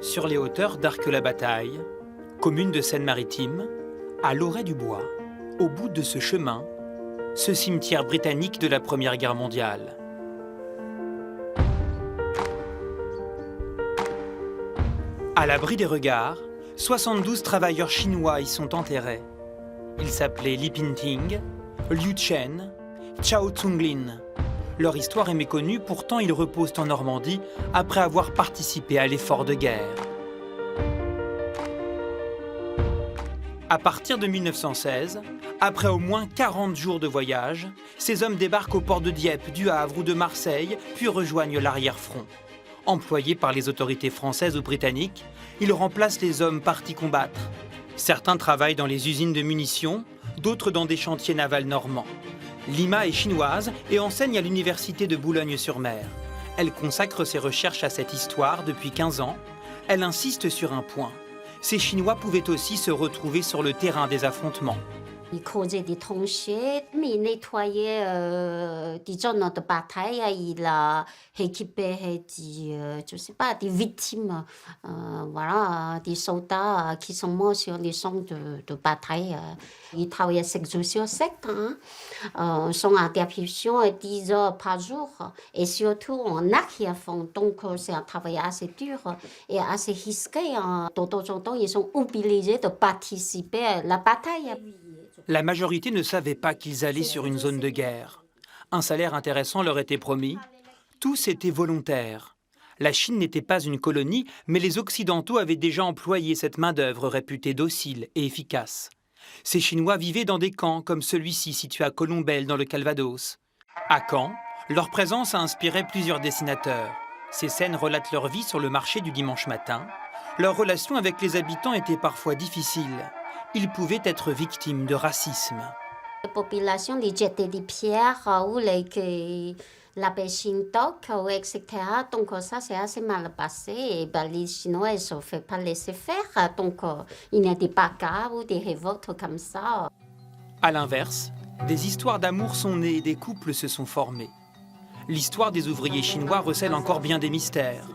Sur les hauteurs d'Arques-la-Bataille, commune de Seine-Maritime, à Loret-du-Bois, au bout de ce chemin, ce cimetière britannique de la Première Guerre mondiale. À l'abri des regards, 72 travailleurs chinois y sont enterrés. Ils s'appelaient Li Pingting, Liu Chen, Chao Zhonglin. Leur histoire est méconnue, pourtant ils reposent en Normandie après avoir participé à l'effort de guerre. À partir de 1916, après au moins 40 jours de voyage, ces hommes débarquent au port de Dieppe, du Havre ou de Marseille, puis rejoignent l'arrière-front. Employés par les autorités françaises ou britanniques, ils remplacent les hommes partis combattre. Certains travaillent dans les usines de munitions, d'autres dans des chantiers navals normands. Lima est chinoise et enseigne à l'université de Boulogne-sur-Mer. Elle consacre ses recherches à cette histoire depuis 15 ans. Elle insiste sur un point. Ces Chinois pouvaient aussi se retrouver sur le terrain des affrontements. Ils creusaient des tranchées, ils nettoyaient des zones de bataille, ils récupéraient des victimes, des soldats qui sont morts sur les champs de bataille. Ils travaillaient 7 jours sur 7, sans interruption, 10 heures par jour. Et surtout en arrière-front, donc c'est un travail assez dur et assez risqué. De temps en temps, ils sont obligés de participer à la bataille. La majorité ne savait pas qu'ils allaient sur une zone de guerre. Un salaire intéressant leur était promis. Tous étaient volontaires. La Chine n'était pas une colonie, mais les Occidentaux avaient déjà employé cette main-d'œuvre réputée docile et efficace. Ces Chinois vivaient dans des camps comme celui-ci situé à Colombelles dans le Calvados. À Caen, leur présence a inspiré plusieurs dessinateurs. Ces scènes relatent leur vie sur le marché du dimanche matin. Leurs relations avec les habitants étaient parfois difficiles. Ils pouvaient être victimes de racisme. La population les jetait des pierres ou la Shintok, etc. Donc ça, c'est assez mal passé. Et les Chinois ne se font pas laisser faire. Donc il n'y a des bagarres ou des révoltes comme ça. À l'inverse, des histoires d'amour sont nées et des couples se sont formés. L'histoire des ouvriers chinois recèle encore bien des mystères.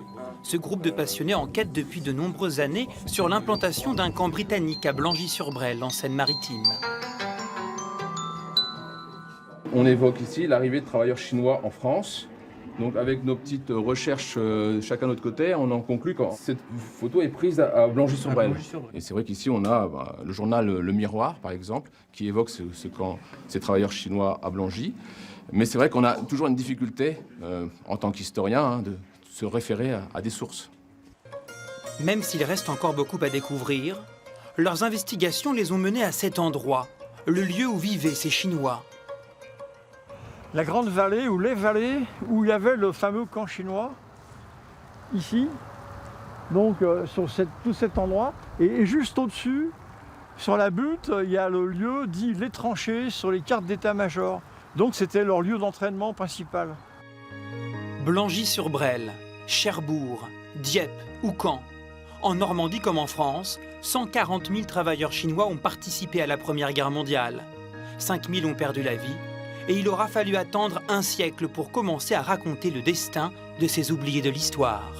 Ce groupe de passionnés enquête depuis de nombreuses années sur l'implantation d'un camp britannique à Blangy-sur-Brel, en Seine-Maritime. On évoque ici l'arrivée de travailleurs chinois en France. Donc avec nos petites recherches chacun de notre côté, on en conclut que cette photo est prise à Blangy-sur-Brel. Et c'est vrai qu'ici on a le journal Le Miroir, par exemple, qui évoque ce camp, ces travailleurs chinois à Blangy. Mais c'est vrai qu'on a toujours une difficulté, en tant qu'historien, de se référer à des sources. Même s'il reste encore beaucoup à découvrir, leurs investigations les ont menés à cet endroit, le lieu où vivaient ces Chinois. La Grande Vallée, ou les vallées, où il y avait le fameux camp chinois, ici, donc sur tout cet endroit. Et juste au-dessus, sur la butte, il y a le lieu dit les tranchées sur les cartes d'état-major. Donc c'était leur lieu d'entraînement principal. Blangy-sur-Brel, Cherbourg, Dieppe ou Caen. En Normandie comme en France, 140 000 travailleurs chinois ont participé à la Première Guerre mondiale. 5 000 ont perdu la vie et il aura fallu attendre un siècle pour commencer à raconter le destin de ces oubliés de l'histoire.